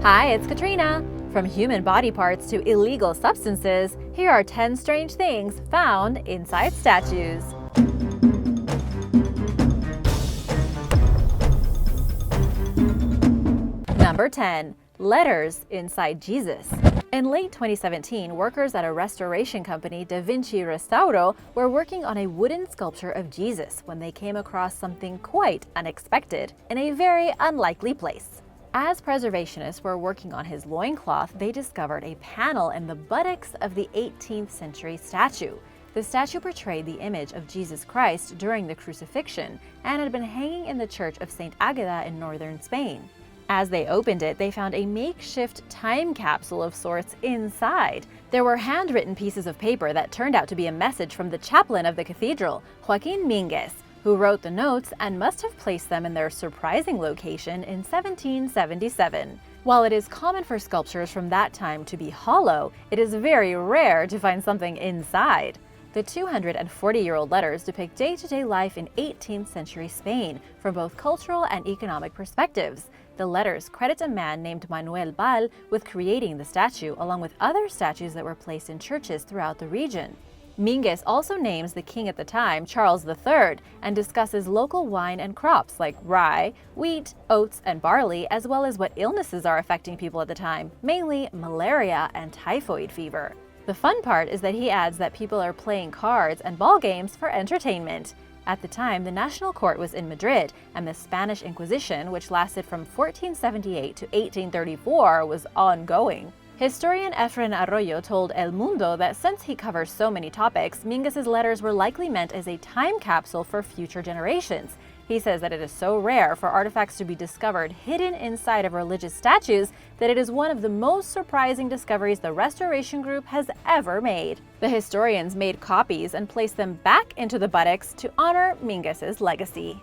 Hi, it's Katrina. From human body parts to illegal substances, here are 10 strange things found inside statues. Number 10. Letters inside Jesus. In late 2017, workers at a restoration company, Vinci Restauro, were working on a wooden sculpture of Jesus when they came across something quite unexpected in a very unlikely place. As preservationists were working on his loincloth, they discovered a panel in the buttocks of the 18th century statue. The statue portrayed the image of Jesus Christ during the crucifixion and had been hanging in the church of St. Agatha in northern Spain. As they opened it, they found a makeshift time capsule of sorts inside. There were handwritten pieces of paper that turned out to be a message from the chaplain of the cathedral, Joaquin Minguez, who wrote the notes and must have placed them in their surprising location in 1777. While it is common for sculptures from that time to be hollow, it is very rare to find something inside. The 240-year-old letters depict day-to-day life in 18th century Spain from both cultural and economic perspectives. The letters credit a man named Manuel Bal with creating the statue, along with other statues that were placed in churches throughout the region. Minguez also names the king at the time, Charles III, and discusses local wine and crops like rye, wheat, oats, and barley, as well as what illnesses are affecting people at the time, mainly malaria and typhoid fever. The fun part is that he adds that people are playing cards and ball games for entertainment. At the time, the National Court was in Madrid, and the Spanish Inquisition, which lasted from 1478 to 1834, was ongoing. Historian Efren Arroyo told El Mundo that since he covers so many topics, Minguez's letters were likely meant as a time capsule for future generations. He says that it is so rare for artifacts to be discovered hidden inside of religious statues that it is one of the most surprising discoveries the restoration group has ever made. The historians made copies and placed them back into the buttocks to honor Minguez's legacy.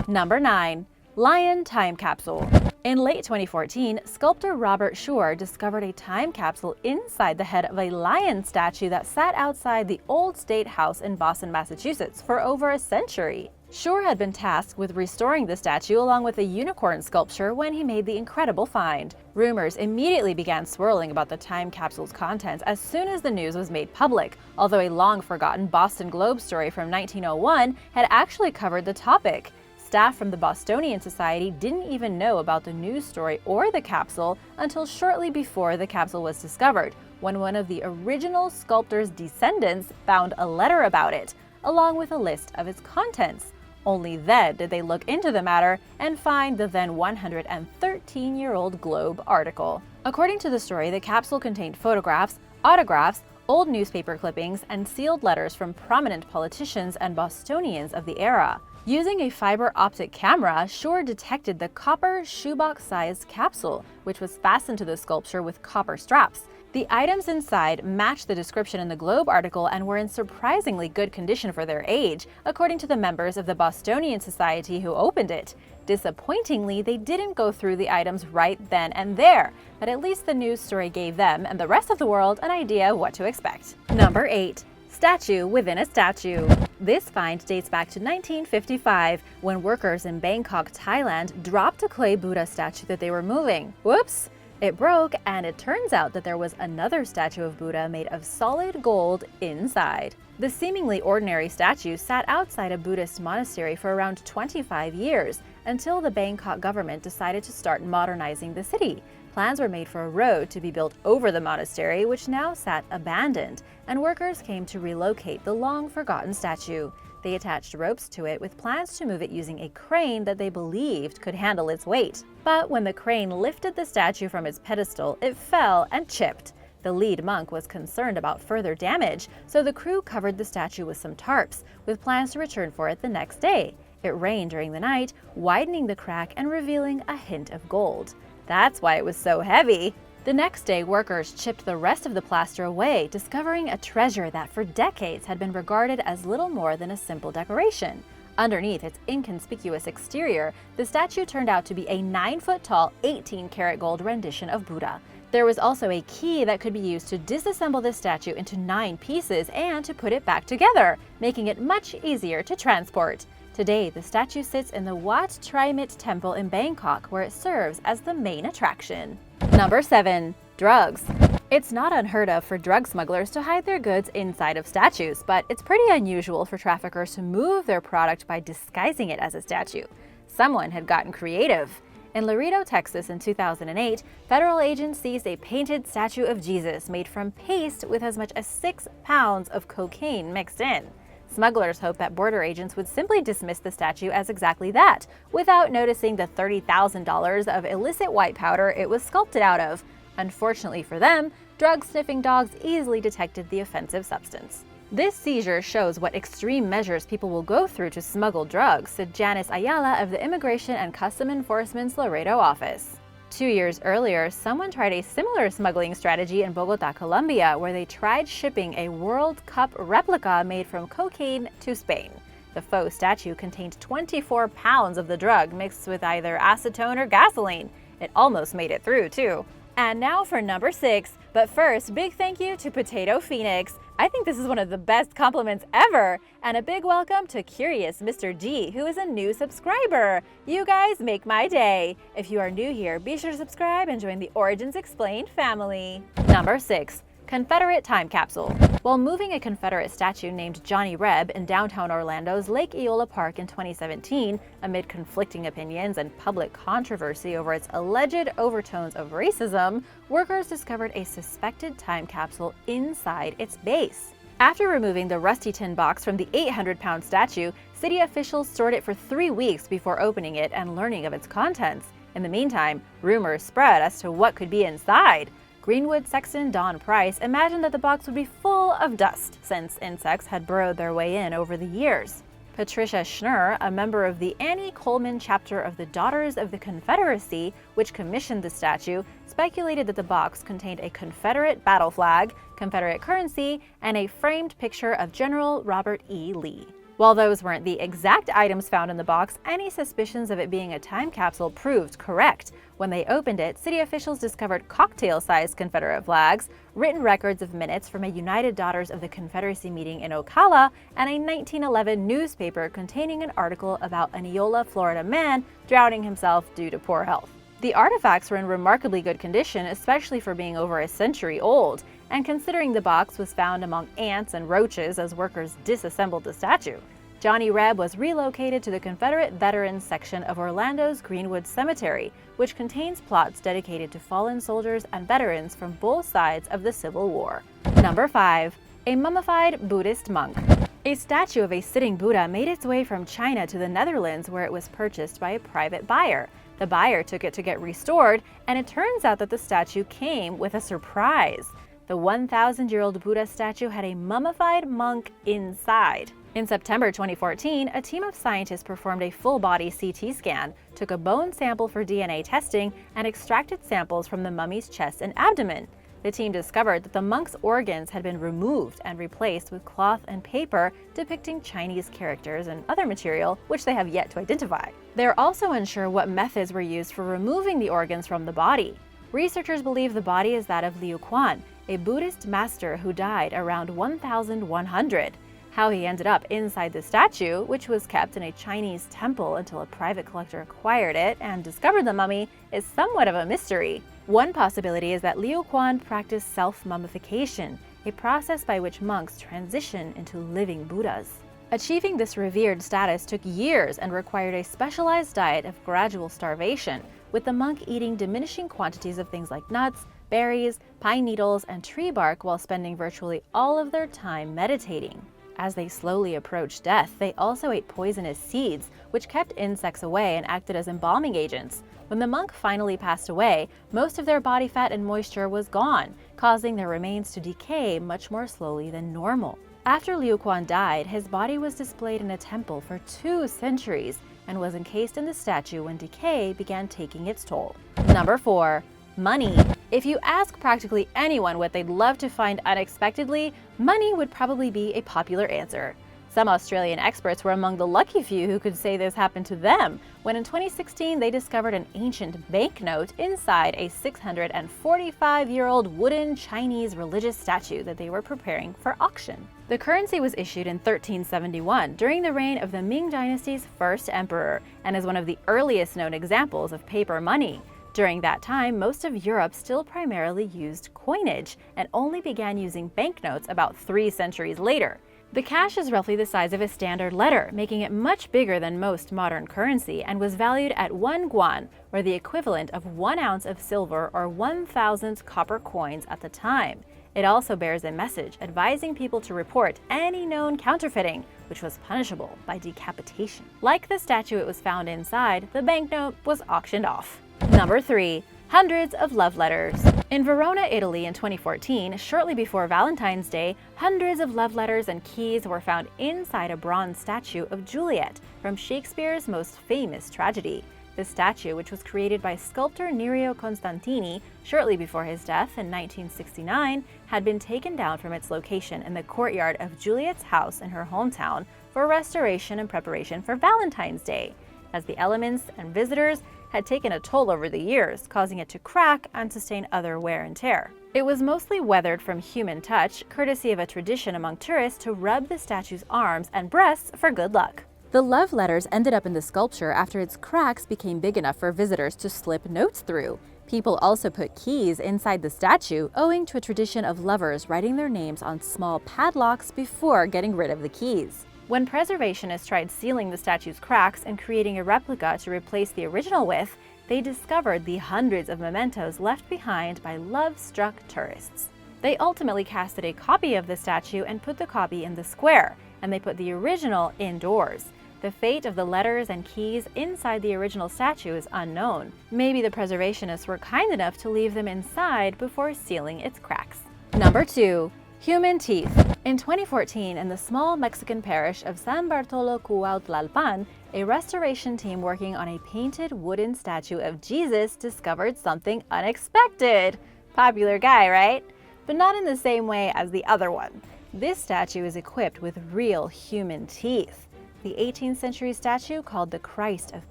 Number 9. Lion Time Capsule. In late 2014, sculptor Robert Shure discovered a time capsule inside the head of a lion statue that sat outside the old State House in Boston, Massachusetts for over a century. Shure had been tasked with restoring the statue along with a unicorn sculpture when he made the incredible find. Rumors immediately began swirling about the time capsule's contents as soon as the news was made public, although a long-forgotten Boston Globe story from 1901 had actually covered the topic. Staff from the Bostonian Society didn't even know about the news story or the capsule until shortly before the capsule was discovered, when one of the original sculptor's descendants found a letter about it, along with a list of its contents. Only then did they look into the matter and find the then 113-year-old Globe article. According to the story, the capsule contained photographs, autographs, old newspaper clippings, and sealed letters from prominent politicians and Bostonians of the era. Using a fiber optic camera, Shure detected the copper shoebox-sized capsule, which was fastened to the sculpture with copper straps. The items inside matched the description in the Globe article and were in surprisingly good condition for their age, according to the members of the Bostonian Society who opened it. Disappointingly, they didn't go through the items right then and there, but at least the news story gave them and the rest of the world an idea of what to expect. Number 8. Statue within a statue. This find dates back to 1955, when workers in Bangkok, Thailand, dropped a clay Buddha statue that they were moving. Whoops! It broke, and it turns out that there was another statue of Buddha made of solid gold inside. The seemingly ordinary statue sat outside a Buddhist monastery for around 25 years, until the Bangkok government decided to start modernizing the city. Plans were made for a road to be built over the monastery, which now sat abandoned, and workers came to relocate the long-forgotten statue. They attached ropes to it with plans to move it using a crane that they believed could handle its weight. But when the crane lifted the statue from its pedestal, it fell and chipped. The lead monk was concerned about further damage, so the crew covered the statue with some tarps, with plans to return for it the next day. It rained during the night, widening the crack and revealing a hint of gold. That's why it was so heavy. The next day, workers chipped the rest of the plaster away, discovering a treasure that for decades had been regarded as little more than a simple decoration. Underneath its inconspicuous exterior, the statue turned out to be a 9-foot-tall, 18-karat gold rendition of Buddha. There was also a key that could be used to disassemble the statue into 9 pieces and to put it back together, making it much easier to transport. Today, the statue sits in the Wat Trimit Temple in Bangkok, where it serves as the main attraction. Number 7. Drugs. It's not unheard of for drug smugglers to hide their goods inside of statues, but it's pretty unusual for traffickers to move their product by disguising it as a statue. Someone had gotten creative. In Laredo, Texas in 2008, federal agents seized a painted statue of Jesus made from paste with as much as 6 pounds of cocaine mixed in. Smugglers hoped that border agents would simply dismiss the statue as exactly that, without noticing the $30,000 of illicit white powder it was sculpted out of. Unfortunately for them, drug-sniffing dogs easily detected the offensive substance. This seizure shows what extreme measures people will go through to smuggle drugs, said Janice Ayala of the Immigration and Custom Enforcement's Laredo office. 2 years earlier, someone tried a similar smuggling strategy in Bogota, Colombia, where they tried shipping a World Cup replica made from cocaine to Spain. The faux statue contained 24 pounds of the drug mixed with either acetone or gasoline. It almost made it through, too. And now for number 6, but first, big thank you to Potato Phoenix. I think this is one of the best compliments ever. And a big welcome to Curious Mr. G, who is a new subscriber. You guys make my day. If you are new here, be sure to subscribe and join the Origins Explained family. Number 6. Confederate time capsule. While moving a Confederate statue named Johnny Reb in downtown Orlando's Lake Eola Park in 2017, amid conflicting opinions and public controversy over its alleged overtones of racism, workers discovered a suspected time capsule inside its base. After removing the rusty tin box from the 800-pound statue, city officials stored it for 3 weeks before opening it and learning of its contents. In the meantime, rumors spread as to what could be inside. Greenwood sexton Don Price imagined that the box would be full of dust, since insects had burrowed their way in over the years. Patricia Schnurr, a member of the Annie Coleman chapter of the Daughters of the Confederacy, which commissioned the statue, speculated that the box contained a Confederate battle flag, Confederate currency, and a framed picture of General Robert E. Lee. While those weren't the exact items found in the box, any suspicions of it being a time capsule proved correct. When they opened it, city officials discovered cocktail-sized Confederate flags, written records of minutes from a United Daughters of the Confederacy meeting in Ocala, and a 1911 newspaper containing an article about a Neola, Florida man drowning himself due to poor health. The artifacts were in remarkably good condition, especially for being over a century old, and considering the box was found among ants and roaches as workers disassembled the statue. Johnny Reb was relocated to the Confederate Veterans section of Orlando's Greenwood Cemetery, which contains plots dedicated to fallen soldiers and veterans from both sides of the Civil War. Number 5. A mummified Buddhist monk. A statue of a sitting Buddha made its way from China to the Netherlands, where it was purchased by a private buyer. The buyer took it to get restored, and it turns out that the statue came with a surprise. The 1,000-year-old Buddha statue had a mummified monk inside. In September 2014, a team of scientists performed a full-body CT scan, took a bone sample for DNA testing, and extracted samples from the mummy's chest and abdomen. The team discovered that the monk's organs had been removed and replaced with cloth and paper depicting Chinese characters and other material, which they have yet to identify. They are also unsure what methods were used for removing the organs from the body. Researchers believe the body is that of Liu Quan, a Buddhist master who died around 1100. How he ended up inside the statue, which was kept in a Chinese temple until a private collector acquired it and discovered the mummy, is somewhat of a mystery. One possibility is that Liu Quan practiced self-mummification, a process by which monks transition into living Buddhas. Achieving this revered status took years and required a specialized diet of gradual starvation, with the monk eating diminishing quantities of things like nuts, berries, pine needles, and tree bark while spending virtually all of their time meditating. As they slowly approached death, they also ate poisonous seeds, which kept insects away and acted as embalming agents. When the monk finally passed away, most of their body fat and moisture was gone, causing their remains to decay much more slowly than normal. After Liu Quan died, his body was displayed in a temple for 2 centuries and was encased in the statue when decay began taking its toll. Number 4. Money. If you ask practically anyone what they'd love to find unexpectedly, money would probably be a popular answer. Some Australian experts were among the lucky few who could say this happened to them, when in 2016 they discovered an ancient banknote inside a 645-year-old wooden Chinese religious statue that they were preparing for auction. The currency was issued in 1371 during the reign of the Ming Dynasty's first emperor, and is one of the earliest known examples of paper money. During that time, most of Europe still primarily used coinage and only began using banknotes about 3 centuries later. The cash is roughly the size of a standard letter, making it much bigger than most modern currency, and was valued at 1 guan, or the equivalent of 1 ounce of silver or 1,000 copper coins at the time. It also bears a message advising people to report any known counterfeiting, which was punishable by decapitation. Like the statue it was found inside, the banknote was auctioned off. Number 3. Hundreds of love letters. In Verona, Italy in 2014, shortly before Valentine's Day, hundreds of love letters and keys were found inside a bronze statue of Juliet from Shakespeare's most famous tragedy. The statue, which was created by sculptor Nerio Constantini shortly before his death in 1969, had been taken down from its location in the courtyard of Juliet's house in her hometown for restoration and preparation for Valentine's Day, as the elements and visitors had taken a toll over the years, causing it to crack and sustain other wear and tear. It was mostly weathered from human touch, courtesy of a tradition among tourists to rub the statue's arms and breasts for good luck. The love letters ended up in the sculpture after its cracks became big enough for visitors to slip notes through. People also put keys inside the statue, owing to a tradition of lovers writing their names on small padlocks before getting rid of the keys. When preservationists tried sealing the statue's cracks and creating a replica to replace the original with, they discovered the hundreds of mementos left behind by love-struck tourists. They ultimately casted a copy of the statue and put the copy in the square, and they put the original indoors. The fate of the letters and keys inside the original statue is unknown. Maybe the preservationists were kind enough to leave them inside before sealing its cracks. Number 2. Human teeth. In 2014, in the small Mexican parish of San Bartolo Cuautlalpan, a restoration team working on a painted wooden statue of Jesus discovered something unexpected. Popular guy, right? But not in the same way as the other one. This statue is equipped with real human teeth. The 18th century statue, called the Christ of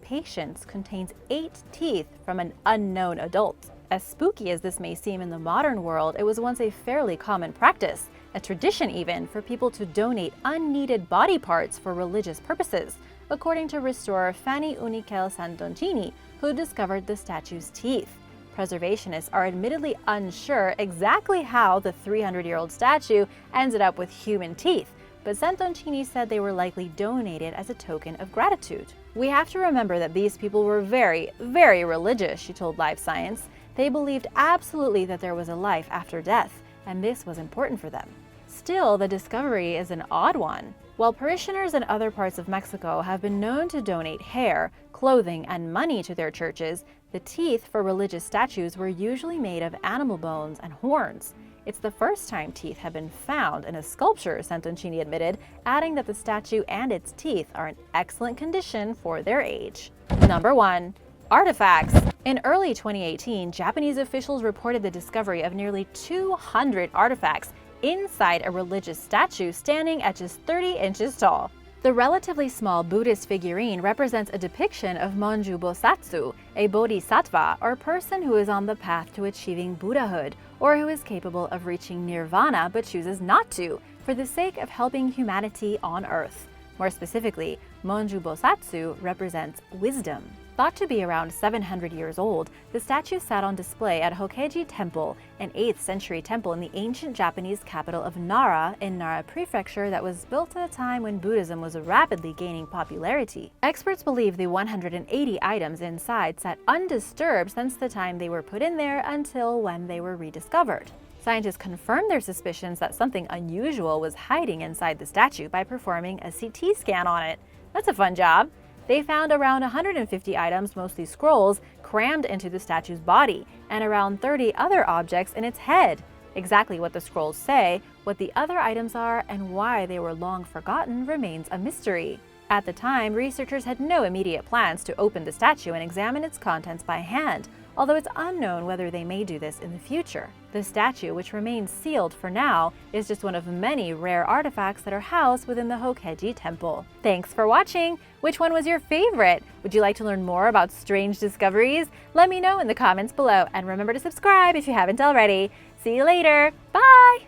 Patience, contains 8 teeth from an unknown adult. As spooky as this may seem in the modern world, it was once a fairly common practice, a tradition even, for people to donate unneeded body parts for religious purposes, according to restorer Fanny Unichel Santoncini, who discovered the statue's teeth. Preservationists are admittedly unsure exactly how the 300-year-old statue ended up with human teeth, but Santoncini said they were likely donated as a token of gratitude. We have to remember that these people were very, very religious, she told Live Science. They believed absolutely that there was a life after death, and this was important for them. Still, the discovery is an odd one. While parishioners in other parts of Mexico have been known to donate hair, clothing, and money to their churches, the teeth for religious statues were usually made of animal bones and horns. It's the first time teeth have been found in a sculpture, Santoncini admitted, adding that the statue and its teeth are in excellent condition for their age. Number 1. Artifacts. In early 2018, Japanese officials reported the discovery of nearly 200 artifacts inside a religious statue standing at just 30 inches tall. The relatively small Buddhist figurine represents a depiction of Monju Bosatsu, a bodhisattva or person who is on the path to achieving Buddhahood, or who is capable of reaching nirvana but chooses not to, for the sake of helping humanity on Earth. More specifically, Monju Bosatsu represents wisdom. Thought to be around 700 years old, the statue sat on display at Hokeji Temple, an 8th century temple in the ancient Japanese capital of Nara in Nara Prefecture that was built at a time when Buddhism was rapidly gaining popularity. Experts believe the 180 items inside sat undisturbed since the time they were put in there until when they were rediscovered. Scientists confirmed their suspicions that something unusual was hiding inside the statue by performing a CT scan on it. That's a fun job. They found around 150 items, mostly scrolls, crammed into the statue's body, and around 30 other objects in its head. Exactly what the scrolls say, what the other items are, and why they were long forgotten remains a mystery. At the time, researchers had no immediate plans to open the statue and examine its contents by hand, although it's unknown whether they may do this in the future. The statue, which remains sealed for now, is just one of many rare artifacts that are housed within the Hokeji Temple. Thanks for watching! Which one was your favorite? Would you like to learn more about strange discoveries? Let me know in the comments below, and remember to subscribe if you haven't already. See you later! Bye!